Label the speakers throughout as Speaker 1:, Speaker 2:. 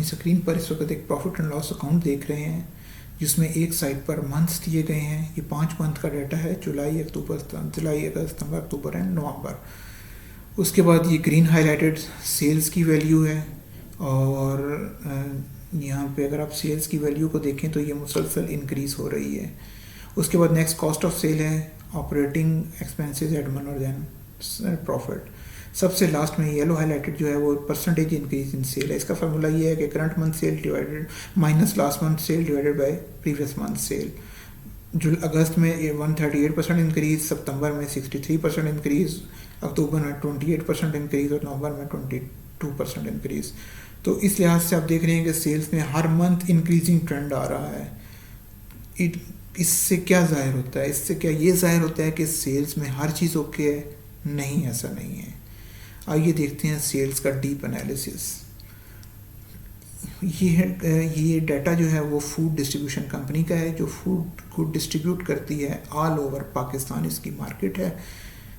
Speaker 1: Screen पर इस वक्त एक प्रॉफिट एंड लॉस अकाउंट देख रहे हैं जिसमें एक साइड पर मंथ्स दिए गए हैं। ये 5 मंथ का डाटा है, जुलाई, अगस्त, सितंबर, अक्टूबर एंड नवंबर। उसके बाद ये ग्रीन हाईलाइटेड सेल्स की वैल्यू है और यहाँ पे अगर आप सेल्स की वैल्यू को देखें तो ये मुसलसल इंक्रीज़ हो रही है। उसके बाद नेक्स्ट कॉस्ट ऑफ सेल है, ऑपरेटिंग एक्सपेंसेस, एडमिन और देन प्रॉफिट। सबसे लास्ट में येलो हाईलाइटेड जो है वो परसेंटेज इंक्रीज इन सेल है। इसका फार्मूला ये है कि current month sale divided minus last month sale divided by previous month sale. जो अगस्त में 138% इंक्रीज, सितंबर में 63% इंक्रीज, अक्टूबर में 28% इंक्रीज और नवंबर में 22% इंक्रीज। तो इस लिहाज से आप देख रहे हैं कि सेल्स में हर मंथ इंक्रीजिंग ट्रेंड आ रहा है। इससे क्या जाहिर होता है? इससे क्या ये जाहिर होता है कि सेल्स में हर चीज़ ओके है? नहीं, ऐसा नहीं है। आइए देखते हैं सेल्स का डीप एनालिसिस। ये डाटा जो है वो फूड डिस्ट्रीब्यूशन कंपनी का है जो फूड को डिस्ट्रीब्यूट करती है ऑल ओवर पाकिस्तान। इसकी मार्केट है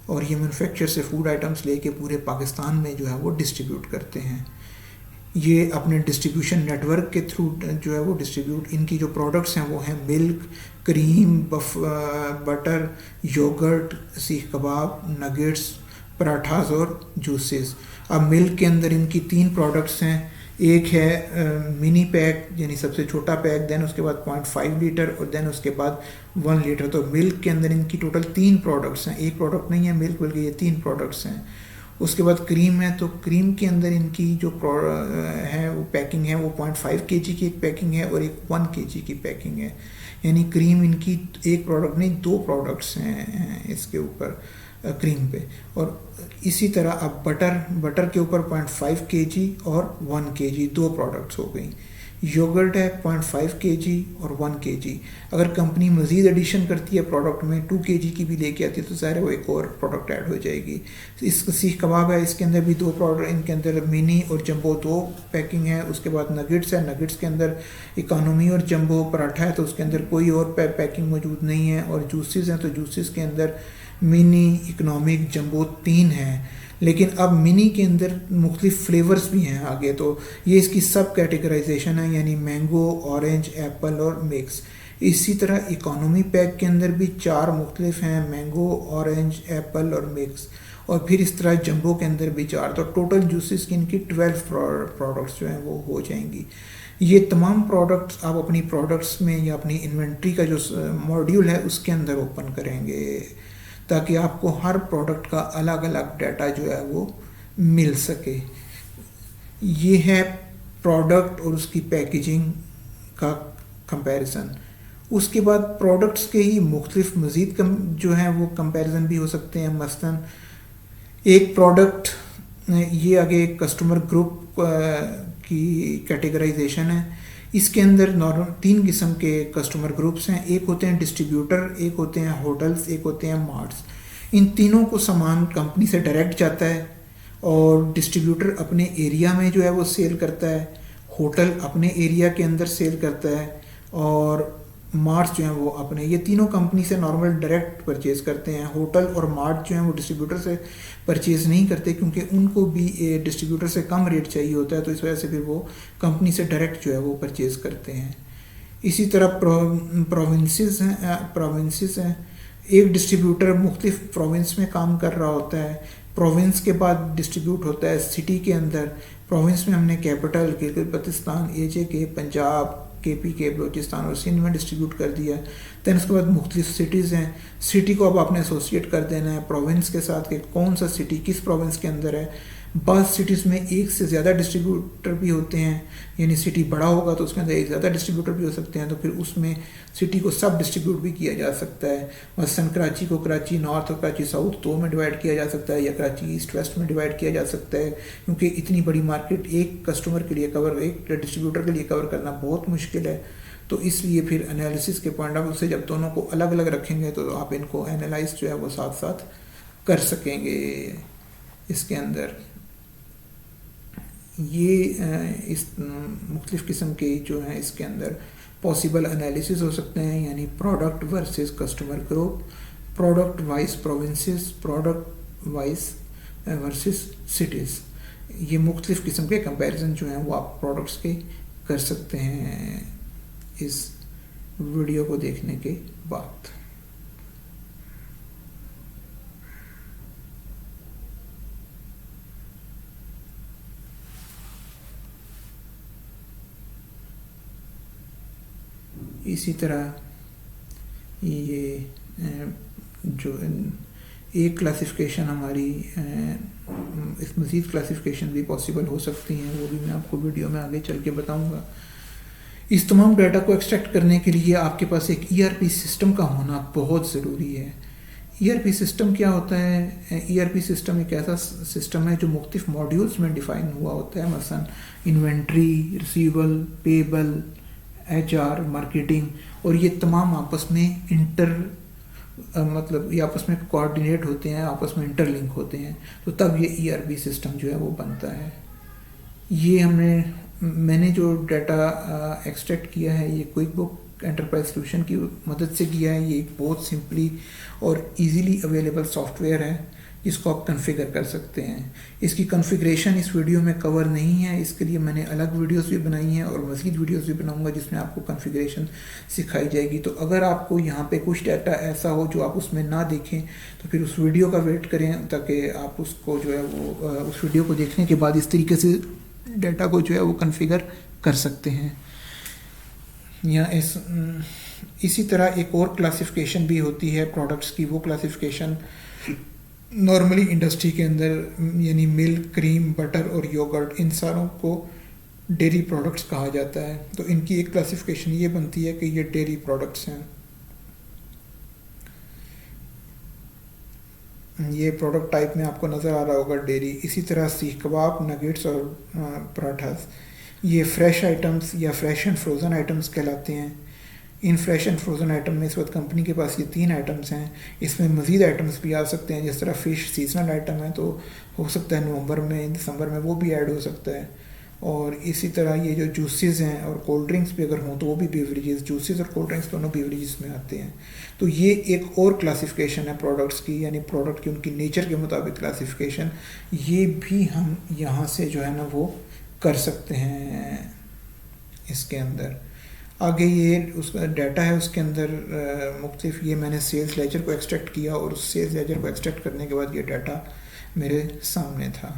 Speaker 1: और ये मैन्युफैक्चर से फूड आइटम्स लेके पूरे पाकिस्तान में जो है वो डिस्ट्रीब्यूट करते हैं। ये अपने डिस्ट्रीब्यूशन नेटवर्क के थ्रू जो है वो डिस्ट्रीब्यूट, इनकी जो प्रोडक्ट्स हैं वो हैं मिल्क, क्रीम, बटर, योगर्ट, सीख कबाब, नगेट्स, पराठास और जूसेस। अब मिल्क के अंदर इनकी 3 प्रोडक्ट्स हैं। एक है मिनी पैक यानी सबसे छोटा पैक, देन उसके बाद 0.5 लीटर और देन उसके बाद 1 लीटर। तो मिल्क के अंदर इनकी टोटल 3 प्रोडक्ट्स हैं, एक प्रोडक्ट नहीं है मिल्क बल्कि ये 3 प्रोडक्ट्स हैं। उसके बाद क्रीम है, तो क्रीम के अंदर इनकी जो है वो पैकिंग है वो 0.5 kg की एक पैकिंग है और एक 1 kg की पैकिंग है। यानी क्रीम इनकी एक प्रोडक्ट नहीं 2 प्रोडक्ट्स हैं इसके ऊपर क्रीम पे। और इसी तरह अब बटर के ऊपर 0.5 kg और 1 kg 2 प्रोडक्ट्स हो गई। योगर्ट है 0.5 kg और 1 kg। अगर कंपनी मज़ीद एडिशन करती है प्रोडक्ट में 2 kg की भी लेके आती है तो ज़ाहिर है वो एक और प्रोडक्ट ऐड हो जाएगी। इस सीख कबाब है, इसके अंदर भी 2 प्रोडक्ट, इनके अंदर मिनी और जंबो 2 पैकिंग है। उसके बाद नगेट्स है, नगेट्स के अंदर इकोनॉमी और जंबो। पराठा है तो उसके अंदर कोई और पैकिंग मौजूद नहीं है। और जूसेस हैं तो जूसेस के अंदर मिनी, इकोनॉमिक, जंबो 3 हैं। लेकिन अब मिनी के अंदर मुख्तलिफ फ्लेवर्स भी हैं आगे, तो ये इसकी सब कैटेगराइजेशन है यानी मैंगो, ऑरेंज, एप्पल और मिक्स। इसी तरह इकोनॉमी पैक के अंदर भी 4 मुख्तलिफ हैं, मैंगो, ऑरेंज, एप्पल और मिक्स। और फिर इस तरह जंबो के अंदर भी 4। तो टोटल जूसेस की इनकी 12 प्रोडक्ट्स जो हैं वो हो जाएंगी। ये तमाम प्रोडक्ट्स आप अपनी प्रोडक्ट्स में या अपनी इन्वेंट्री का जो मॉड्यूल है उसके अंदर ओपन करेंगे ताकि आपको हर प्रोडक्ट का अलग अलग डाटा जो है वो मिल सके। ये है प्रोडक्ट और उसकी पैकेजिंग का कंपैरिजन। उसके बाद प्रोडक्ट्स के ही मुख्तलिफ मज़ीद जो हैं वो कंपैरिजन भी हो सकते हैं। मसलन एक प्रोडक्ट, ये आगे एक कस्टमर ग्रुप की कैटेगराइजेशन है। इसके अंदर नॉर्मल 3 किस्म के कस्टमर ग्रुप्स हैं। एक होते हैं डिस्ट्रीब्यूटर, एक होते हैं होटल्स, एक होते हैं मार्ट्स। इन तीनों को सामान कंपनी से डायरेक्ट जाता है और डिस्ट्रीब्यूटर अपने एरिया में जो है वो सेल करता है, होटल अपने एरिया के अंदर सेल करता है और मार्ट्स जो हैं वो अपने, ये तीनों कंपनी से नॉर्मल डायरेक्ट परचेज़ करते हैं। होटल और मार्ट जो हैं वो डिस्ट्रीब्यूटर से परचेज़ नहीं करते क्योंकि उनको भी डिस्ट्रीब्यूटर से कम रेट चाहिए होता है, तो इस वजह से फिर वो कंपनी से डायरेक्ट जो है वो परचेज़ करते हैं। इसी तरह प्रोविंसेस हैं। एक डिस्ट्रीब्यूटर मुख्तलिफ प्रोविंस में काम कर रहा होता है। प्रोविंस के बाद डिस्ट्रीब्यूट होता है सिटी के अंदर। प्रोविंस में हमने capital Gilgit-Baltistan, AJK, Punjab, KPK, Balochistan और सिंध में डिस्ट्रीब्यूट कर दिया। दैन उसके बाद मुख्तलिफ सिटीज़ हैं। सिटी को अब आपने एसोसिएट कर देना है प्रोविंस के साथ कि कौन सा सिटी किस प्रोविंस के अंदर है। बस सिटीज़ में एक से ज़्यादा डिस्ट्रीब्यूटर भी होते हैं, यानी सिटी बड़ा होगा तो उसके अंदर एक ज़्यादा डिस्ट्रीब्यूटर भी हो सकते हैं, तो फिर उसमें सिटी को सब डिस्ट्रीब्यूट भी किया जा सकता है। मसलन कराची को कराची नॉर्थ और कराची साउथ 2 में डिवाइड किया जा सकता है या कराची ईस्ट वेस्ट में डिवाइड किया जा सकता है, क्योंकि इतनी बड़ी मार्केट एक कस्टमर के लिए एक डिस्ट्रीब्यूटर के लिए कवर करना बहुत मुश्किल है। तो इसलिए फिर एनालिसिस के पॉइंट ऑफ व्यू से जब दोनों को अलग अलग रखेंगे तो आप इनको एनालाइज जो है वो साथ साथ कर सकेंगे। इसके अंदर ये इस मुख्तलिफ़ किस्म के जो हैं इसके अंदर पॉसिबल एनालिसिस हो सकते हैं, यानी product versus customer group, product wise provinces, product wise versus cities. ये मुख्तलिफ़ किस्म के कंपैरिजन जो हैं वो आप प्रोडक्ट्स के कर सकते हैं इस वीडियो को देखने के बाद। इसी तरह ये जो एक क्लासिफिकेशन हमारी इस मज़ीद क्लासिफिकेशन भी पॉसिबल हो सकती हैं, वो भी मैं आपको वीडियो में आगे चल के बताऊंगा। इस तमाम डाटा को एक्सट्रैक्ट करने के लिए आपके पास एक ईआरपी सिस्टम का होना बहुत ज़रूरी है। ईआरपी सिस्टम क्या होता है? ईआरपी सिस्टम एक ऐसा सिस्टम है जो मुख्तलिफ मॉड्यूल्स में डिफ़ाइन हुआ होता है, मसलन inventory, receivable, payable, HR, marketing, और ये तमाम आपस में मतलब ये आपस में कोऑर्डिनेट होते हैं, आपस में इंटरलिंक होते हैं, तो तब ये ईआरपी सिस्टम जो है वो बनता है। ये मैंने जो डाटा एक्सट्रैक्ट किया है ये क्विक बुक एंटरप्राइज सॉल्यूशन की मदद से किया है। ये एक बहुत सिंपली और इजीली अवेलेबल सॉफ्टवेयर है जिसको आप कॉन्फ़िगर कर सकते हैं। इसकी कॉन्फ़िगरेशन इस वीडियो में कवर नहीं है, इसके लिए मैंने अलग वीडियोस भी बनाई हैं और मज़ीद वीडियोस भी बनाऊंगा जिसमें आपको कॉन्फ़िगरेशन सिखाई जाएगी। तो अगर आपको यहाँ पे कुछ डाटा ऐसा हो जो आप उसमें ना देखें तो फिर उस वीडियो का वेट करें, ताकि आप उसको जो है वो उस वीडियो को देखने के बाद इस तरीके से डाटा को जो है वो कॉन्फ़िगर कर सकते हैं। या इसी तरह एक और क्लासिफिकेशन भी होती है प्रोडक्ट्स की। वो क्लासिफिकेशन नॉर्मली इंडस्ट्री के अंदर यानी मिल्क, क्रीम, बटर और योगर्ट, इन सारों को डेयरी प्रोडक्ट्स कहा जाता है। तो इनकी एक क्लासिफिकेशन ये बनती है कि ये डेयरी प्रोडक्ट्स हैं। ये प्रोडक्ट टाइप में आपको नज़र आ रहा होगा डेयरी। इसी तरह सीख कबाब, नगेट्स और पराठास, ये फ्रेश आइटम्स या फ्रेश एंड फ्रोज़न आइटम्स कहलाते हैं। In fresh and frozen item में इस वक्त कंपनी के पास ये 3 आइटम्स हैं। इसमें मज़ीद आइटम्स भी आ सकते हैं, जिस तरह फ़िश सीजनल आइटम है तो हो सकता है नवंबर में, दिसंबर में वो भी ऐड हो सकता है। और इसी तरह ये जो जूसेस हैं और कोल्ड ड्रिंक्स भी अगर हों तो वो भी बेवरेजेस, जूसेस और कोल्ड ड्रिंक्स दोनों बेवरेजेस में आते हैं। तो ये एक और क्लासिफिकेशन है प्रोडक्ट्स की, यानी प्रोडक्ट की उनकी नेचर के मुताबिक क्लासिफिकेशन। ये भी हम यहाँ से जो है ना वो कर सकते हैं इसके अंदर। आगे ये उसका डाटा है, उसके अंदर मुख्तलिफ, ये मैंने सेल्स लेजर को एक्सट्रैक्ट किया और उस सेल्स लेजर को एक्सट्रैक्ट करने के बाद ये डाटा मेरे सामने था।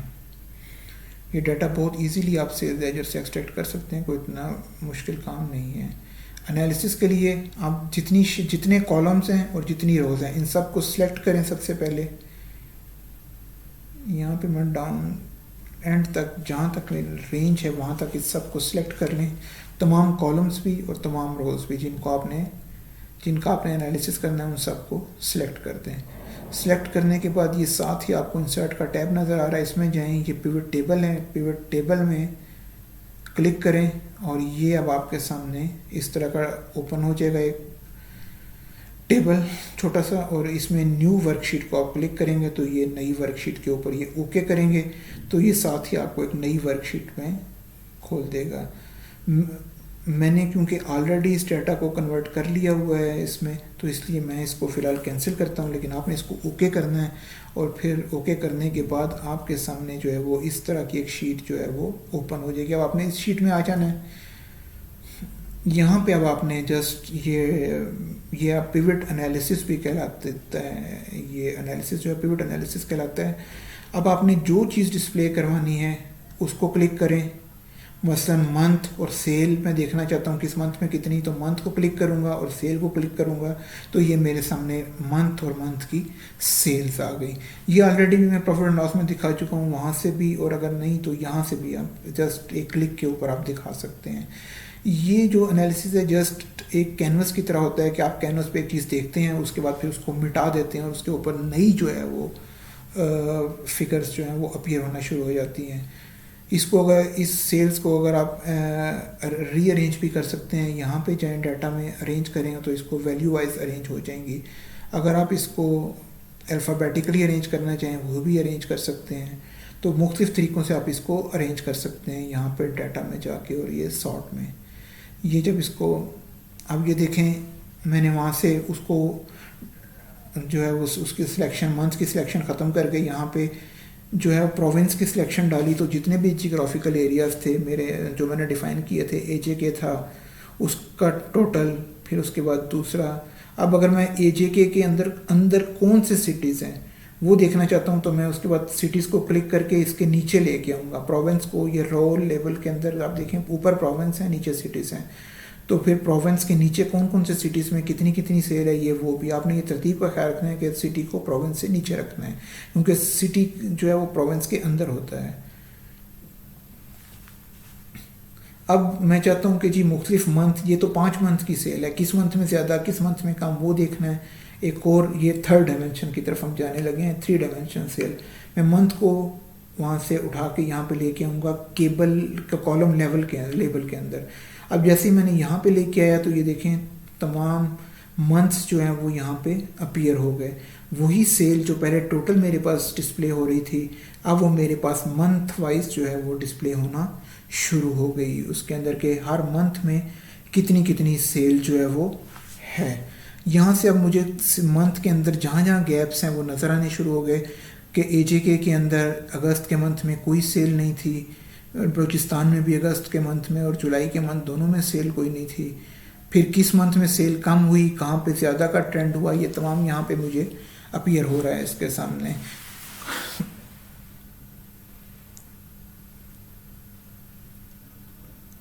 Speaker 1: ये डाटा बहुत इजीली आप सेल्स लेजर से एक्सट्रैक्ट कर सकते हैं, कोई इतना मुश्किल काम नहीं है। एनालिसिस के लिए आप जितने कॉलम्स हैं और जितनी रोज़ हैं इन सब को सिलेक्ट करें। सबसे पहले यहाँ पे मैं डाउन एंड तक, जहाँ तक रेंज है वहाँ तक इस सब को सिलेक्ट कर लें, तमाम कॉलम्स भी और तमाम रोज़ भी जिनका आपने एनालिसिस करना है उन सब को सिलेक्ट कर दें। सिलेक्ट करने के बाद ये साथ ही आपको इंसर्ट का टैब नज़र आ रहा है, इसमें जाएं, ये पिवट टेबल है, पिवट टेबल में क्लिक करें और ये अब आपके सामने इस तरह का ओपन हो जाएगा एक टेबल छोटा सा, और इसमें न्यू वर्कशीट को आप क्लिक करेंगे तो ये नई वर्कशीट के ऊपर ये ओके करेंगे तो ये साथ ही आपको एक नई वर्कशीट में खोल देगा। मैंने क्योंकि ऑलरेडी इस डाटा को कन्वर्ट कर लिया हुआ है इसमें, तो इसलिए मैं इसको फ़िलहाल कैंसिल करता हूँ, लेकिन आपने इसको ओके करना है और फिर ओके करने के बाद आपके सामने जो है वो इस तरह की एक शीट जो है वो ओपन हो जाएगी। अब आपने इस शीट में आ जाना है। यहाँ पे अब आपने जस्ट ये आप पिवट एनालिसिस भी कहलाता है, ये एनालिसिस जो है पिवट एनालिसिस कहलाता है। अब आपने जो चीज़ डिस्प्ले करवानी है उसको क्लिक करें। मसलन मंथ और सेल मैं देखना चाहता हूँ किस मंथ में कितनी, तो मंथ को क्लिक करूँगा और सेल को क्लिक करूँगा तो ये मेरे सामने मंथ और मंथ की सेल्स आ गई। ये ऑलरेडी भी मैं प्रॉफिट एंड लॉस में दिखा चुका हूँ, वहाँ से भी, और अगर नहीं तो यहाँ से भी आप जस्ट एक क्लिक के ऊपर आप दिखा सकते हैं। ये जो एनालिसिस है जस्ट एक कैनवस की तरह होता है कि आप कैनवस पे एक चीज़ देखते हैं, उसके बाद फिर उसको मिटा देते हैं और उसके ऊपर नई जो है वो फिगर्स जो हैं वो अपीयर होना शुरू हो जाती हैं। इसको अगर इस सेल्स को अगर आप रीअरेंज भी कर सकते हैं, यहाँ पे जाएं डाटा में अरेंज करेंगे तो इसको वैल्यू वाइज अरेंज हो जाएंगी। अगर आप इसको अल्फ़ाबेटिकली अरेंज करना चाहें वो भी अरेंज कर सकते हैं। तो मुख्तलिफ़ तरीक़ों से आप इसको अरेंज कर सकते हैं यहाँ पर डाटा में जाके, और ये सॉर्ट में ये जब इसको अब ये देखें मैंने वहाँ से उसको जो है उसकी सिलेक्शन मंथ की सिलेक्शन ख़त्म करके यहाँ पे जो है प्रोविंस की सिलेक्शन डाली तो जितने भी जियोग्राफिकल एरियाज़ थे मेरे जो मैंने डिफ़ाइन किए थे एजे के था उसका टोटल, फिर उसके बाद दूसरा। अब अगर मैं एजे के अंदर अंदर कौन से सिटीज़ हैं वो देखना चाहता हूँ तो मैं उसके बाद सिटीज़ को क्लिक करके इसके नीचे लेके आऊँगा प्रोविंस को। ये रोल लेवल के अंदर आप देखें ऊपर प्रोविंस है नीचे सिटीज़ हैं, तो फिर प्रोविंस के नीचे कौन कौन से सिटीज़ में कितनी कितनी सेल है ये वो भी आपने ये तरतीब का ख्याल रखना है कि सिटी को प्रोविंस से नीचे रखना है क्योंकि सिटी जो है वो प्रोविंस के अंदर होता है। अब मैं चाहता हूँ कि जी मुख्तलिफ मंथ, ये तो 5 मंथ की सेल है, किस मंथ में ज़्यादा किस मंथ में कम वो देखना है। एक और ये थर्ड डायमेंशन की तरफ हम जाने लगे हैं, 3 डायमेंशन सेल। मैं मंथ को वहाँ से उठा के यहाँ पे लेके आऊँगा केबल का कॉलम लेबल के अंदर। अब जैसे ही मैंने यहाँ पे लेके आया तो ये देखें तमाम मंथ्स जो हैं वो यहाँ पे अपीयर हो गए। वही सेल जो पहले टोटल मेरे पास डिस्प्ले हो रही थी अब वो मेरे पास मंथ वाइज जो है वो डिस्प्ले होना शुरू हो गई। उसके अंदर के हर मंथ में कितनी कितनी सेल जो है वो है। यहाँ से अब मुझे मंथ के अंदर जहाँ जहाँ गैप्स हैं वो नज़र आने शुरू हो गए कि एजेके के अंदर अगस्त के मंथ में कोई सेल नहीं थी, बलूचिस्तान में भी अगस्त के मंथ में और जुलाई के मंथ दोनों में सेल कोई नहीं थी। फिर किस मंथ में सेल कम हुई, कहाँ पे ज़्यादा का ट्रेंड हुआ, ये तमाम यहाँ पे मुझे अपीयर हो रहा है इसके सामने।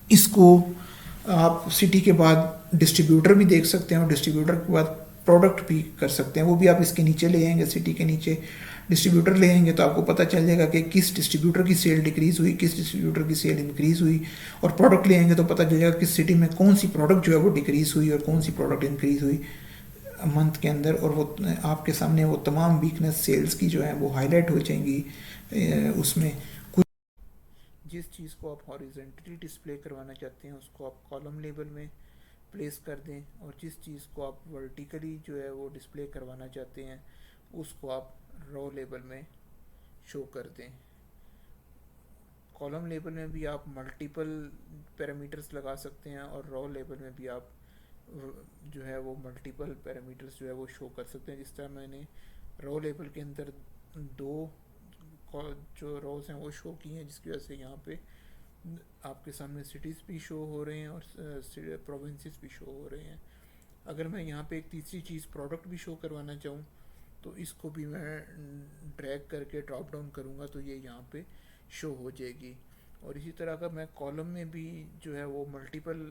Speaker 1: इसको आप सिटी के बाद डिस्ट्रीब्यूटर भी देख सकते हैं और डिस्ट्रीब्यूटर के बाद प्रोडक्ट भी कर सकते हैं, वो भी आप इसके नीचे ले आएंगे। सिटी के नीचे डिस्ट्रीब्यूटर ले आएंगे तो आपको पता चल जाएगा कि किस डिस्ट्रीब्यूटर की सेल डिक्रीज़ हुई, किस डिस्ट्रीब्यूटर की सेल इंक्रीज़ हुई। और प्रोडक्ट ले आएंगे तो पता चल जाएगा किस सिटी में कौन सी प्रोडक्ट जो है वो डिक्रीज़ हुई और कौन सी प्रोडक्ट इंक्रीज़ हुई मंथ के अंदर। और वो आपके सामने वो तमाम वीकनेस सेल्स की जो है वो हाईलाइट हो जाएंगी। उसमें कुछ जिस चीज़ को आप हॉरिजेंटली डिस्प्ले करवाना चाहते हैं उसको आप कॉलम लेवल में प्लेस कर दें और जिस चीज़ को आप वर्टिकली जो है वो डिस्प्ले करवाना चाहते हैं उसको आप रो लेवल में शो कर दें। कॉलम लेवल में भी आप मल्टीपल पैरामीटर्स लगा सकते हैं और रो लेवल में भी आप जो है वो मल्टीपल पैरामीटर्स जो है वो शो कर सकते हैं। जिस तरह मैंने रो लेवल के अंदर 2 जो रोज हैं वो शो की हैं जिसकी वजह से यहाँ पे आपके सामने सिटीज़ भी शो हो रहे हैं और प्रोविंसेस भी शो हो रहे हैं। अगर मैं यहाँ पे एक तीसरी चीज़ प्रोडक्ट भी शो करवाना चाहूँ तो इसको भी मैं ड्रैग करके ड्रॉप डाउन करूँगा तो ये यहाँ पे शो हो जाएगी। और इसी तरह अगर मैं कॉलम में भी जो है वो मल्टीपल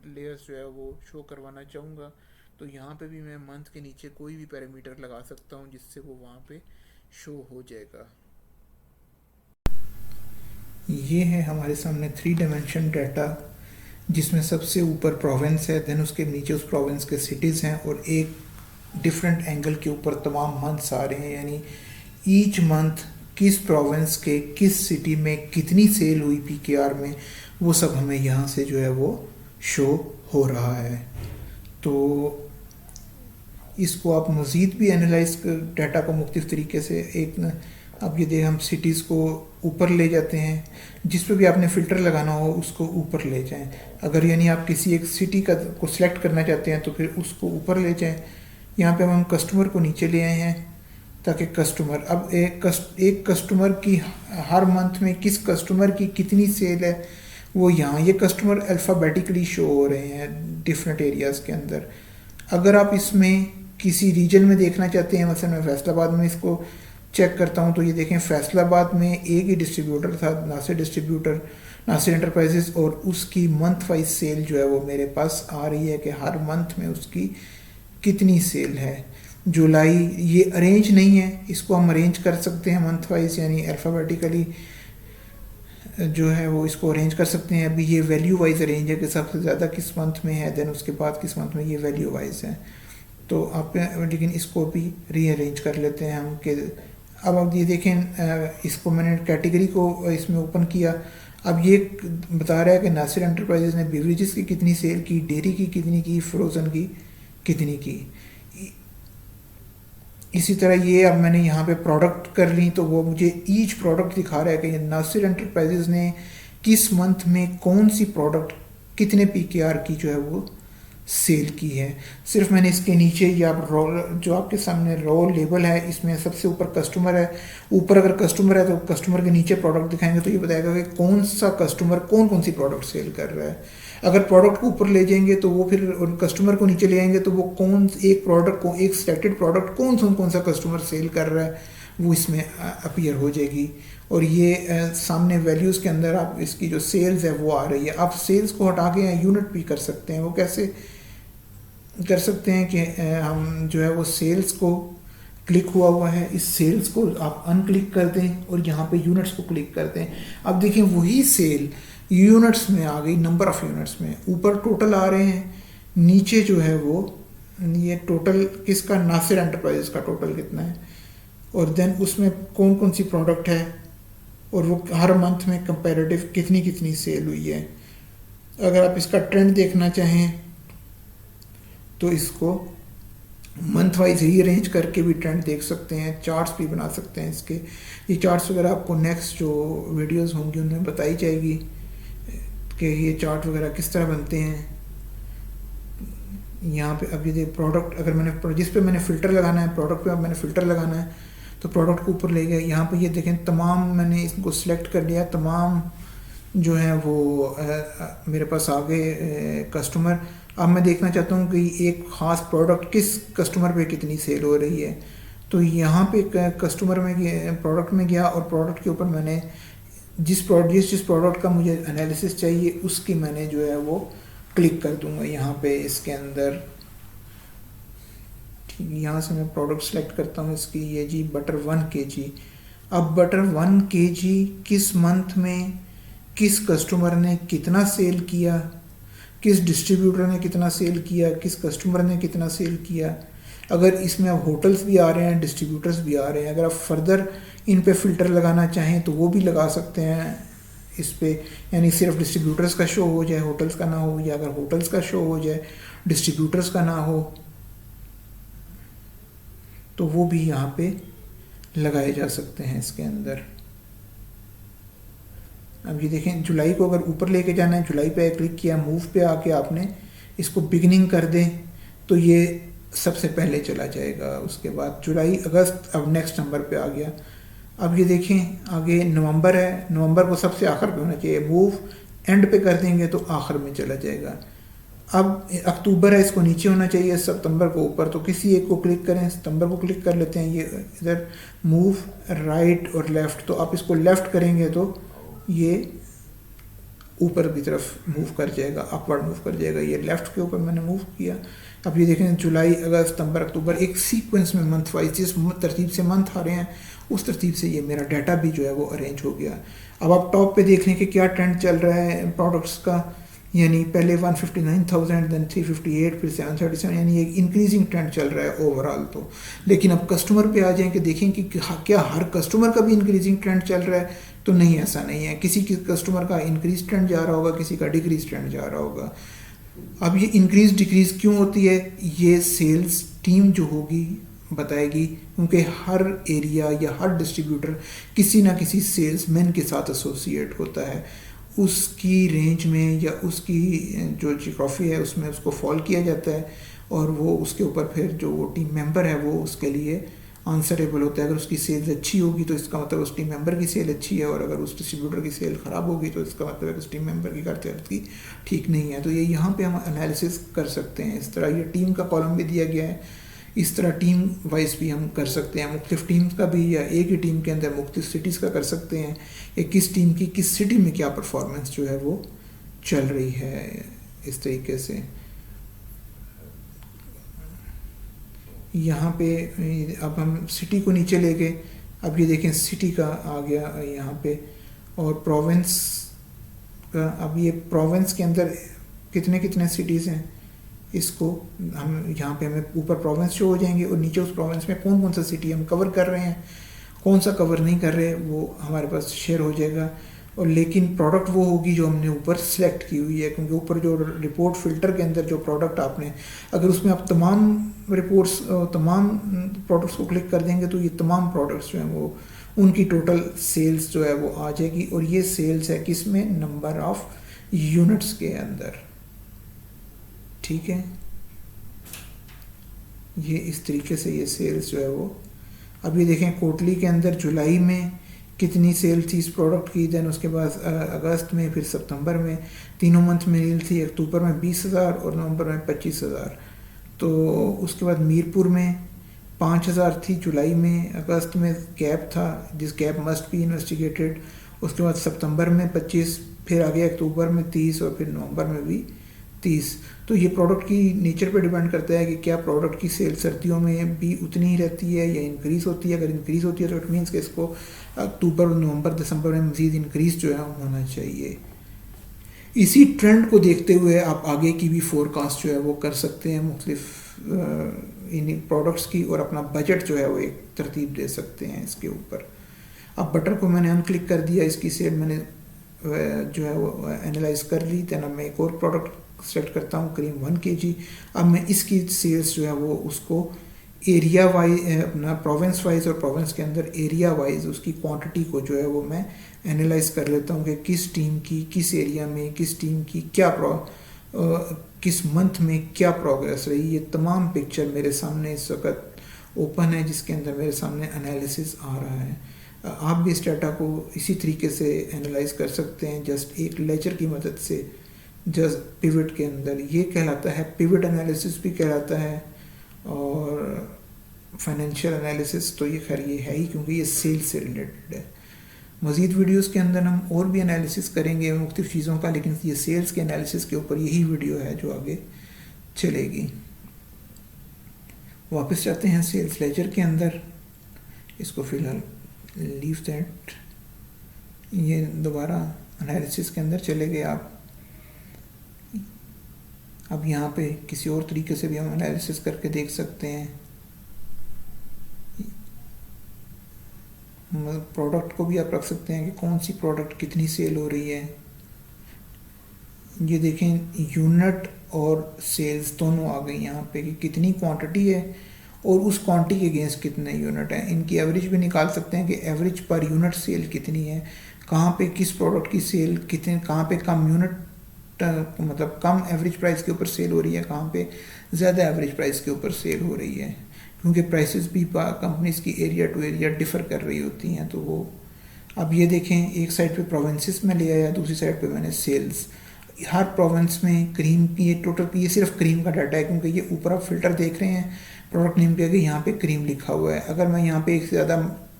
Speaker 1: लेयर्स जो है वो शो करवाना चाहूँगा तो यहाँ पे भी मैं मंथ के नीचे कोई भी पैरामीटर लगा सकता हूँ जिससे वो वहाँ पे शो हो जाएगा। ये है हमारे सामने 3 डायमेंशन डाटा जिसमें सबसे ऊपर प्रोविंस है, देन उसके नीचे उस प्रोविंस के सिटीज़ हैं और एक डिफरेंट एंगल के ऊपर तमाम मंथ्स आ रहे हैं, यानी ईच मंथ किस प्रोविंस के किस सिटी में कितनी सेल हुई पीकेआर में वो सब हमें यहाँ से जो है वो शो हो रहा है। तो इसको आप मज़ीद भी एनालाइज डाटा को मुख्तलिफ तरीके से एक अब ये देखें हम सिटीज़ को ऊपर ले जाते हैं, जिस पे भी आपने फ़िल्टर लगाना हो उसको ऊपर ले जाएं। अगर यानी आप किसी एक सिटी का को सिलेक्ट करना चाहते हैं तो फिर उसको ऊपर ले जाएं। यहाँ पे हम कस्टमर को नीचे ले आए हैं ताकि कस्टमर अब एक कस्टमर की हर मंथ में किस कस्टमर की कितनी सेल है वो यहाँ ये कस्टमर अल्फ़ाबेटिकली शो हो रहे हैं डिफरेंट एरियाज़ के अंदर। अगर आप इसमें किसी रीजन में देखना चाहते हैं, मसलन मैं फैसलाबाद में इसको चेक करता हूँ तो ये देखें फैसलाबाद में एक ही डिस्ट्रीब्यूटर था, नासिर एंटरप्राइजेस, और उसकी मंथ वाइज सेल जो है वो मेरे पास आ रही है कि हर मंथ में उसकी कितनी सेल है। जुलाई ये अरेंज नहीं है, इसको हम अरेंज कर सकते हैं मंथ वाइज, यानी अल्फ़ाबेटिकली जो है वो इसको अरेंज कर सकते हैं। अभी ये वैल्यू वाइज अरेंज है कि सबसे ज़्यादा किस मंथ में है, देन उसके बाद किस मंथ में ये वैल्यू वाइज है। तो आप लेकिन इसको भी रीअरेंज कर लेते हैं हम कि अब ये देखें इसको मैंने कैटेगरी को इसमें ओपन किया। अब ये बता रहा है कि नासिर एंटरप्राइजेस ने बेवरेजेस की कितनी सेल की, डेयरी की कितनी की, फ्रोज़न की कितनी की। इसी तरह ये अब मैंने यहाँ पे प्रोडक्ट कर ली तो वो मुझे ईच प्रोडक्ट दिखा रहा है कि नासिर एंटरप्राइजेस ने किस मंथ में कौन सी प्रोडक्ट कितने पीकेआर की जो है वो सेल की है। सिर्फ मैंने इसके नीचे या रॉ, जो आपके सामने रॉ लेबल है, इसमें सबसे ऊपर कस्टमर है। ऊपर अगर कस्टमर है तो कस्टमर के नीचे प्रोडक्ट दिखाएंगे तो ये बताएगा कि कौन सा कस्टमर कौन कौन सी प्रोडक्ट सेल कर रहा है। अगर प्रोडक्ट को ऊपर ले जाएंगे तो वो फिर, और कस्टमर को नीचे ले आएंगे तो वो कौन एक प्रोडक्ट को, एक सिलेक्टेड प्रोडक्ट कौन सा कस्टमर सेल कर रहा है वो इसमें अपीयर हो जाएगी। और ये सामने वैल्यूज़ के अंदर आप इसकी जो सेल्स है वो आ रही है। आप सेल्स को हटा के यूनिट भी कर सकते हैं। वो कैसे कर सकते हैं कि हम जो है वो सेल्स को, क्लिक हुआ है, इस सेल्स को आप अनक्लिक कर दें और यहाँ पे यूनिट्स को क्लिक कर दें। अब देखिए वही सेल यूनिट्स में आ गई, नंबर ऑफ यूनिट्स में। ऊपर टोटल आ रहे हैं, नीचे जो है वो ये टोटल किसका, नासिर एंटरप्राइजेस का टोटल कितना है, और देन उसमें कौन कौन सी प्रोडक्ट है, और वो हर मंथ में कंपैरेटिव कितनी कितनी सेल हुई है। अगर आप इसका ट्रेंड देखना चाहें तो इसको मंथ वाइज रीअरेंज करके भी ट्रेंड देख सकते हैं, चार्ट्स भी बना सकते हैं इसके। ये चार्ट्स वगैरह आपको नेक्स्ट जो वीडियोस होंगी उनमें बताई जाएगी कि ये चार्ट वगैरह किस तरह बनते हैं। यहाँ पे अब ये प्रोडक्ट, अगर मैंने जिस पे मैंने फ़िल्टर लगाना है, प्रोडक्ट पे अब मैंने फ़िल्टर लगाना है तो प्रोडक्ट को ऊपर ले गया। यहाँ पे ये देखें तमाम मैंने इसको सिलेक्ट कर लिया, तमाम जो है वो मेरे पास आ गए कस्टमर। अब मैं देखना चाहता हूँ कि एक ख़ास प्रोडक्ट किस कस्टमर पे कितनी सेल हो रही है। तो यहाँ पे कस्टमर में प्रोडक्ट में गया और प्रोडक्ट के ऊपर मैंने जिस प्रोडक्ट का मुझे एनालिसिस चाहिए उसकी मैंने जो है वो क्लिक कर दूंगा यहाँ पे इसके अंदर। ठीक, यहाँ से मैं प्रोडक्ट सेलेक्ट करता हूँ इसकी, ये जी बटर 1 kg। अब बटर 1 kg किस मंथ में किस कस्टमर ने कितना सेल किया, किस डिस्ट्रीब्यूटर ने कितना सेल किया, किस कस्टमर ने कितना सेल किया। अगर इसमें अब होटल्स भी आ रहे हैं, डिस्ट्रीब्यूटर्स भी आ रहे हैं, अगर आप फर्दर इन पे फ़िल्टर लगाना चाहें तो वो भी लगा सकते हैं इस पे, यानी सिर्फ डिस्ट्रीब्यूटर्स का शो हो जाए, होटल्स का ना हो, या अगर होटल्स का शो हो जाए डिस्ट्रीब्यूटर्स का ना हो तो वो भी यहाँ पे लगाए जा सकते हैं इसके अंदर। अब ये देखें जुलाई को अगर ऊपर लेके जाना है, जुलाई पे क्लिक किया, मूव पे आके आपने इसको बिगिनिंग कर दें तो ये सबसे पहले चला जाएगा। उसके बाद जुलाई, अगस्त, अब नेक्स्ट नंबर पे आ गया। अब ये देखें आगे नवंबर है, नवंबर को सबसे आखिर पे होना चाहिए, मूव एंड पे कर देंगे तो आखिर में चला जाएगा। अब अक्टूबर है, इसको नीचे होना चाहिए, सितंबर को ऊपर, तो किसी एक को क्लिक करें, सितंबर को क्लिक कर लेते हैं। ये इधर मूव राइट और लेफ़्ट, तो आप इसको लेफ़्ट करेंगे तो ये ऊपर की तरफ मूव कर जाएगा, अपवर्ड मूव कर जाएगा। ये लेफ़्ट के ऊपर मैंने मूव किया। अब ये देखें जुलाई, अगस्त, सितंबर, अक्टूबर, एक सीक्वेंस में मंथ वाइज जिस तरतीब से मंथ आ रहे हैं उस तरतीब से ये मेरा डाटा भी जो है वो अरेंज हो गया। अब आप टॉप पे देख लें कि क्या ट्रेंड चल रहा है प्रोडक्ट्स का, यानी पहले 159,000, देन 358, फिर 737, यानी एक इंक्रीजिंग ट्रेंड चल रहा है ओवरऑल। तो लेकिन अब कस्टमर पे आ जाएं कि देखें कि क्या हर कस्टमर का भी इंक्रीजिंग ट्रेंड चल रहा है, तो नहीं, ऐसा नहीं है। किसी के कस्टमर का इंक्रीज ट्रेंड जा रहा होगा, किसी का डिक्रीज ट्रेंड जा रहा होगा। अब ये इंक्रीज डिक्रीज क्यों होती है, ये सेल्स टीम जो होगी बताएगी, क्योंकि हर एरिया या हर डिस्ट्रीब्यूटर किसी ना किसी सेल्समैन के साथ एसोसिएट होता है। उसकी रेंज में या उसकी जो जियोग्राफी है उसमें उसको फॉल किया जाता है, और वो उसके ऊपर फिर जो वो टीम मेंबर है वो उसके लिए आंसरेबल होता है। अगर उसकी सेल्स अच्छी होगी तो इसका मतलब उस टीम मेंबर की सेल अच्छी है, और अगर उस डिस्ट्रीब्यूटर की सेल ख़राब होगी तो इसका मतलब है कि उस टीम मेंबर की कारकर्दगी ठीक नहीं है। तो ये यहाँ पे हम एनालिसिस कर सकते हैं। इस तरह ये टीम का कॉलम भी दिया गया है, इस तरह टीम वाइज भी हम कर सकते हैं, मुख्तलिफ टीम्स का भी, या एक ही टीम के अंदर मुख्तलिफ सिटीज़ का कर सकते हैं, या किस टीम की किस सिटी में क्या परफॉर्मेंस जो है वो चल रही है। इस तरीके से यहाँ पे अब हम सिटी को नीचे ले गए। अब ये देखें सिटी का आ गया यहाँ पे, और प्रोविंस का, अब ये प्रोविंस के अंदर कितने कितने सिटीज़ हैं, इसको हम यहाँ पे हमें ऊपर प्रोविंस शो हो जाएंगे, और नीचे उस प्रोविंस में कौन कौन सा सिटी हम कवर कर रहे हैं, कौन सा कवर नहीं कर रहे, वो हमारे पास शेयर हो जाएगा। और लेकिन प्रोडक्ट वो होगी जो हमने ऊपर सेलेक्ट की हुई है, क्योंकि ऊपर जो रिपोर्ट फ़िल्टर के अंदर जो प्रोडक्ट आपने, अगर उसमें आप तमाम रिपोर्ट्स, तमाम प्रोडक्ट्स को क्लिक कर देंगे तो ये तमाम प्रोडक्ट्स जो हैं वो उनकी टोटल सेल्स जो है वो आ जाएगी। और ये सेल्स है किस में, नंबर ऑफ़ यूनिट्स के अंदर। ठीक है, ये इस तरीके से ये सेल्स जो है वो, अब ये देखें क्वार्टरली के अंदर जुलाई में कितनी सेल थी इस प्रोडक्ट की, देन उसके बाद अगस्त में, फिर सितंबर में, तीनों मंथ में सेल थी, अक्टूबर में 20,000 और नवंबर में 25,000। तो उसके बाद मीरपुर में 5,000 थी जुलाई में, अगस्त में गैप था, this gap must be investigated. उसके बाद सितंबर में 25, फिर आगे अक्टूबर में 30 और फिर नवंबर में भी 30। तो ये प्रोडक्ट की नेचर पे डिपेंड करता है कि क्या प्रोडक्ट की सेल सर्दियों में भी उतनी ही रहती है या इंक्रीज़ होती है। अगर इंक्रीज़ होती है तो इट मीन्स कि इसको अक्टूबर, नवंबर, दिसंबर में मज़ीद इंक्रीज़ जो है होना चाहिए। इसी ट्रेंड को देखते हुए आप आगे की भी फोरकास्ट जो है वो कर सकते हैं मुख्तलिफ इन प्रोडक्ट्स की, और अपना बजट जो है वो एक तरतीब दे सकते हैं इसके ऊपर। अब बटर को मैंने अनक्लिक कर दिया, इसकी सेल मैंने जो है वो एनालाइज कर ली। दैन अब मैं एक और प्रोडक्ट सेलेक्ट करता हूँ, क्रीम 1 kg। अब मैं इसकी सेल्स जो है वो उसको एरिया वाइज, अपना प्रोविंस वाइज और प्रोविंस के अंदर एरिया वाइज उसकी क्वांटिटी को जो है वो मैं एनालाइज कर लेता हूँ कि किस टीम की किस एरिया में, किस टीम की क्या किस मंथ में क्या प्रोग्रेस रही। ये तमाम पिक्चर मेरे सामने इस वक्त ओपन है, जिसके अंदर मेरे सामने एनालिसिस आ रहा है। आप भी इस डाटा को इसी तरीके से एनालाइज कर सकते हैं, जस्ट एक लेजर की मदद से, जस्ट पिवट के अंदर। ये कहलाता है पिवट एनालिसिस भी कहलाता है, और फाइनेंशियल एनालिसिस तो ये खैर ये है ही, क्योंकि ये सेल्स से रिलेटेड है। मज़ीद वीडियोस के अंदर हम और भी एनालिसिस करेंगे मुख्तलिफ़ चीज़ों का, लेकिन ये सेल्स के एनालिसिस के ऊपर यही वीडियो है जो आगे चलेगी। वापस जाते हैं सेल्स लेजर के अंदर, इसको फ़िलहाल लीव दैट। ये दोबारा एनालिसिस के अंदर चले गए आप। अब यहाँ पे किसी और तरीके से भी हम एनालिसिस करके देख सकते हैं। प्रोडक्ट को भी आप रख सकते हैं कि कौन सी प्रोडक्ट कितनी सेल हो रही है। ये देखें यूनिट और सेल्स दोनों आ गई यहाँ पे, कि कितनी क्वांटिटी है और उस क्वांटिटी के अगेंस्ट कितने यूनिट हैं। इनकी एवरेज भी निकाल सकते हैं कि एवरेज पर यूनिट सेल कितनी है, कहाँ पे किस प्रोडक्ट की सेल कितने, कहाँ पे कम यूनिट मतलब कम एवरेज प्राइस के ऊपर सेल हो रही है, कहाँ पे ज़्यादा एवरेज प्राइस के ऊपर सेल हो रही है, क्योंकि प्राइसेस भी कंपनीज की एरिया टू एरिया डिफ़र कर रही होती हैं। तो वो अब ये देखें, एक साइड पे प्रोविंसेस में ले आया, दूसरी साइड पे मैंने सेल्स। हर प्रोविंस में क्रीम की ये टोटल, ये सिर्फ क्रीम का डाटा है, क्योंकि ये ऊपर आप फिल्टर देख रहे हैं प्रोडक्ट नेम के आगे यहाँ पे क्रीम लिखा हुआ है। अगर मैं यहाँ पे एक से ज़्यादा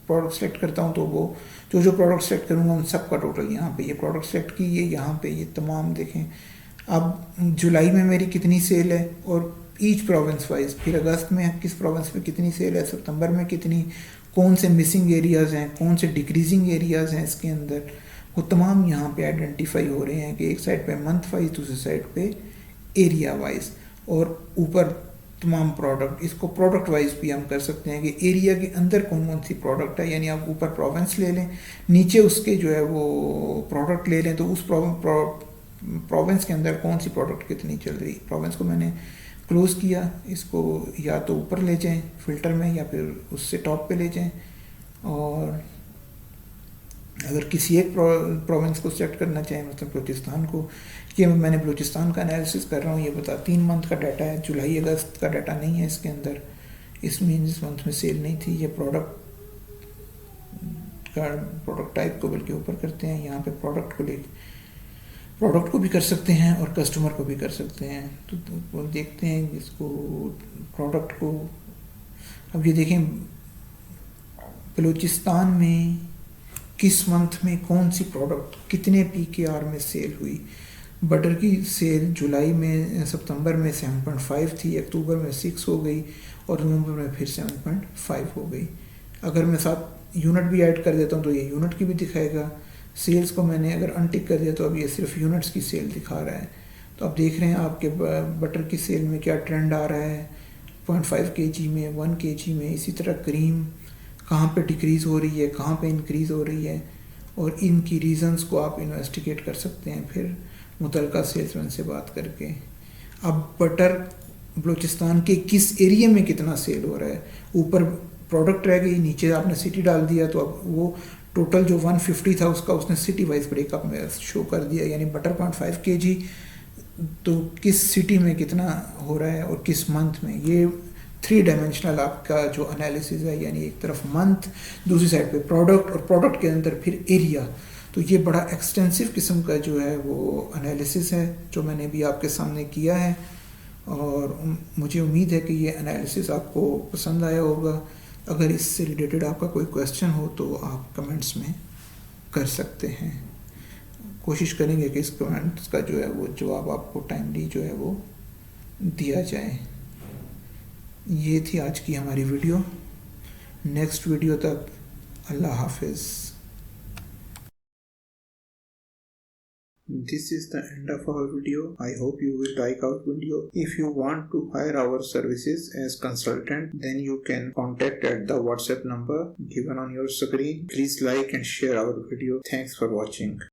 Speaker 1: प्रोडक्ट सेलेक्ट करता हूँ तो वो जो प्रोडक्ट सेलेक्ट करूँगा उन सब का टोटल यहाँ पे, ये प्रोडक्ट सेलेक्ट की, ये यहाँ पे ये तमाम देखें। अब जुलाई में मेरी कितनी सेल है और ईच प्रोविंस वाइज, फिर अगस्त में किस प्रोविंस में कितनी सेल है, सितंबर में कितनी, कौन से मिसिंग एरियाज़ हैं, कौन से डिक्रीजिंग एरियाज़ हैं इसके अंदर, वो तमाम यहाँ पे आइडेंटिफाई हो रहे हैं कि एक साइड पे मंथ वाइज, दूसरी साइड पे एरिया वाइज, और ऊपर तमाम प्रोडक्ट। इसको प्रोडक्ट वाइज भी हम कर सकते हैं कि एरिया के अंदर कौन कौन सी प्रोडक्ट है, यानी आप ऊपर प्रोविंस ले लें, नीचे उसके जो है वो प्रोडक्ट ले लें, तो उस प्रोविंस के अंदर कौन सी प्रोडक्ट कितनी चल रही। प्रोविंस को मैंने क्लोज़ किया, इसको या तो ऊपर ले जाएं फिल्टर में या फिर उससे टॉप पे ले जाएं, और अगर किसी एक प्रोविंस को सेलेक्ट करना चाहें, मतलब बलूचिस्तान को, ये मैंने बलूचिस्तान का एनालिसिस कर रहा हूँ, ये बता 3 मंथ का डाटा है, जुलाई अगस्त का डाटा नहीं है इसके अंदर, इसमें जिस मंथ में सेल नहीं थी। ये प्रोडक्ट टाइप को बल्कि ऊपर करते हैं, यहाँ पे प्रोडक्ट को भी कर सकते हैं और कस्टमर को भी कर सकते हैं। तो देखते हैं इसको प्रोडक्ट को। अब ये देखें बलूचिस्तान में किस मंथ में कौन सी प्रोडक्ट कितने PKR में सेल हुई। बटर की सेल जुलाई में, सितंबर में 7.5 थी, अक्टूबर में 6 हो गई और नवंबर में फिर 7.5 हो गई। अगर मैं साथ यूनिट भी ऐड कर देता हूँ तो ये यूनिट की भी दिखाएगा। सेल्स को मैंने अगर अनटिक कर दिया तो अब ये सिर्फ यूनिट्स की सेल दिखा रहा है। तो आप देख रहे हैं आपके बटर की सेल में क्या ट्रेंड आ रहा है, 0.5 kg में, 1 kg में। इसी तरह क्रीम कहाँ पे डिक्रीज़ हो रही है, कहाँ पे इंक्रीज़ हो रही है, और इनकी रीज़न्स को आप इन्वेस्टिगेट कर सकते हैं फिर मुतलका सेल्समैन से बात करके। अब बटर बलूचिस्तान के किस एरिया में कितना सेल हो रहा है, ऊपर प्रोडक्ट रह गई, नीचे आपने सिटी डाल दिया, तो अब वो टोटल जो 150 था उसका उसने सिटी वाइज ब्रेकअप में शो कर दिया। यानी बटर 0.5 kg तो किस सिटी में कितना हो रहा है और किस मंथ में, ये 3 डायमेंशनल आपका जो एनालिसिस है, यानी एक तरफ मंथ, दूसरी साइड पे प्रोडक्ट, और प्रोडक्ट के अंदर फिर एरिया। तो ये बड़ा एक्सटेंसिव किस्म का जो है वो एनालिसिस है जो मैंने भी आपके सामने किया है, और मुझे उम्मीद है कि ये एनालिसिस आपको पसंद आया होगा। अगर इससे रिलेटेड आपका कोई क्वेश्चन हो तो आप कमेंट्स में कर सकते हैं। कोशिश करेंगे कि इस कमेंट्स का जो है वो जवाब आपको टाइमली जो है वो दिया जाए। ये थी आज की हमारी वीडियो। नेक्स्ट वीडियो तक अल्लाह हाफिज़। This is the end of our video. I hope you will like our video. If you want to hire our services as consultant, then you can contact at the WhatsApp number given on your screen. Please like and share our video. Thanks for watching.